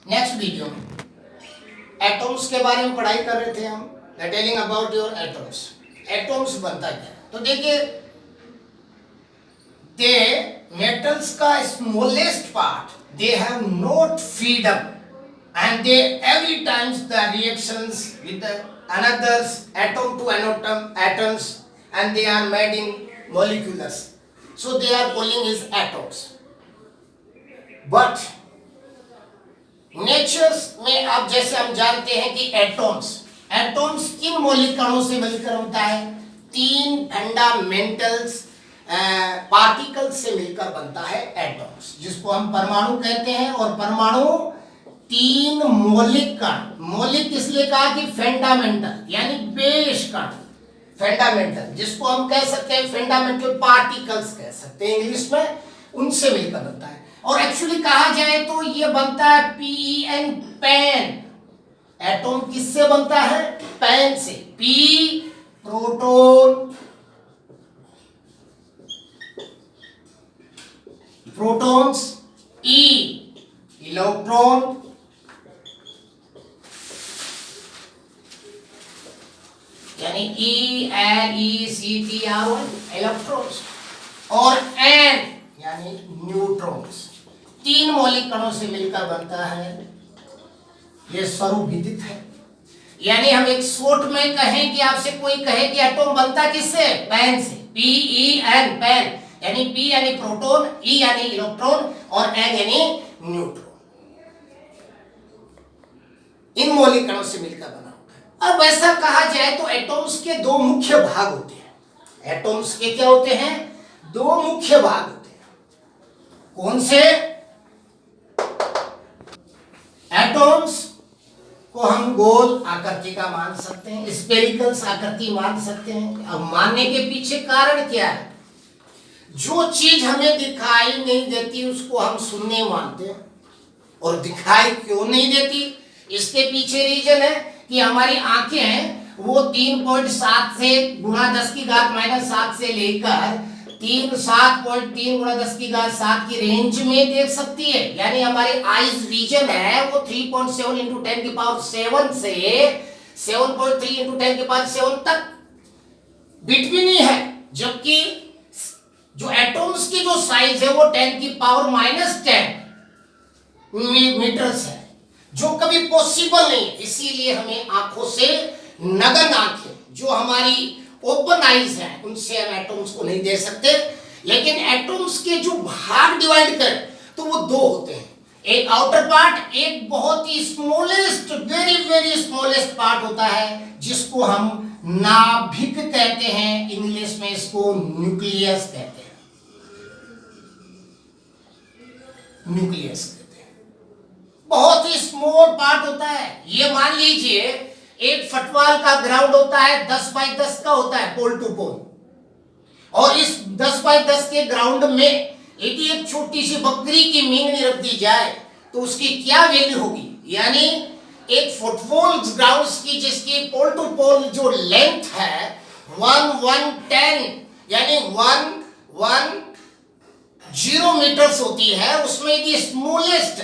Next video में atoms के बारे में पढ़ाई कर रहे थे हम, telling about your atoms. Atoms बनता क्या, तो देखिए दे मेटल्स का smallest part they have not freedom and they every times the reactions with the another's atom to atoms and they are made in molecules, so they are calling as atoms. But natures में अब जैसे हम जानते हैं कि atoms किन मौलिक कणों से मिलकर होता है, तीन फंडामेंटल्स पार्टिकल्स से मिलकर बनता है एटॉम्स, जिसको हम परमाणु कहते हैं। और परमाणु तीन मौलिक कण, मौलिक इसलिए कहा कि फंडामेंटल यानी बेस कण, फंडामेंटल जिसको हम कह सकते हैं फंडामेंटल पार्टिकल्स कह सकते हैं इंग्लिश में, उनसे मिलकर बनता है। और एक्चुअली कहा जाए तो ये बनता है PEN, पैन। एटॉम किससे बनता है, पैन से। P proton, protons, E electron, यानी ELECTRON इलेक्ट्रॉन्स, और N यानी न्यूट्रॉन्स। तीन मौलिक कणों से मिलकर बनता है, ये सर्वविदित है। यानी हम एक शॉर्ट में कहें कि आपसे कोई कहे कि एटॉम बनता किससे, पैन से। PEN पैन, यानी P यानी प्रोटॉन, E यानी इलेक्ट्रॉन और N यानी न्यूट्रॉन। इन मौलिक कणों से मिलकर बना। अब ऐसा कहा जाए तो एटॉम्स के दो मुख्य भाग होते हैं। एटॉम्स के क्या होते हैं, दो मुख्य भाग होते हैं। कौन से, एटॉम्स को हम गोल आकृति का मान सकते हैं, स्फेरिकल आकृति मान सकते हैं। अब मानने के पीछे कारण क्या है, जो चीज हमें दिखाई नहीं देती उसको हम शून्य मानते हैं। और दिखाई क्यों नहीं देती, इसके पीछे रीजन है कि हमारी आंखें हैं वो 3.7 से गुणा 10 की घात -7 से लेकर 7.3 गुणा 10 की घात 7 की रेंज में देख सकती है। यानी हमारी आईज विजन है वो 3.7 इंटू 10 की पावर 7 से 7.3 इंटू 10 की पावर 7 तक बिट भी नहीं है। जबकि जो एटॉम्स की जो साइज है वो 10 की पावर -10 मीटर्स है, जो कभी पॉसिबल नहीं है। इसीलिए हमें आंखों से, नगन आंखें जो हमारी ओपन आईज हैं, उनसे हम एटॉम्स को नहीं देख सकते। लेकिन एटॉम्स के जो भाग डिवाइड करें तो वो दो होते हैं, एक आउटर पार्ट, एक बहुत ही smallest, very very smallest part होता है जिसको हम नाभिक कहते हैं। इंग्लिश में इसको न्यूक्लियस कहते हैं, न्यूक्लियस कहते हैं। बहुत ही स्मॉल पार्ट होता है। ये मान लीजिए एक फुटबॉल का ग्राउंड होता है, 10 बाई 10 का होता है, पोल टू पोल। और इस 10 बाई 10 के ग्राउंड में यदि एक छोटी सी बकरी की मींगनी रख दी जाए तो उसकी क्या वैल्यू होगी। यानी एक फुटबॉल ग्राउंड की जिसकी पोल टू पोल जो लेंथ है 110 यानी 110 मीटर्स होती है, उसमें यदि स्मॉलेस्ट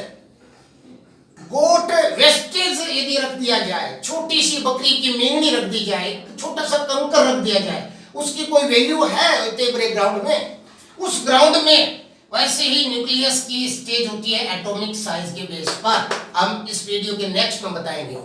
गोट वेस्टेज यदि रख दिया जाए, छोटी सी बकरी की मेंगनी रख दी जाए, छोटा सा कंकर रख दिया जाए, उसकी कोई वैल्यू है इतने बड़े ग्राउंड में। उस ग्राउंड में वैसे ही न्यूक्लियस की स्टेज होती है एटॉमिक साइज के बेस पर। हम इस वीडियो के नेक्स्ट में बताएंगे।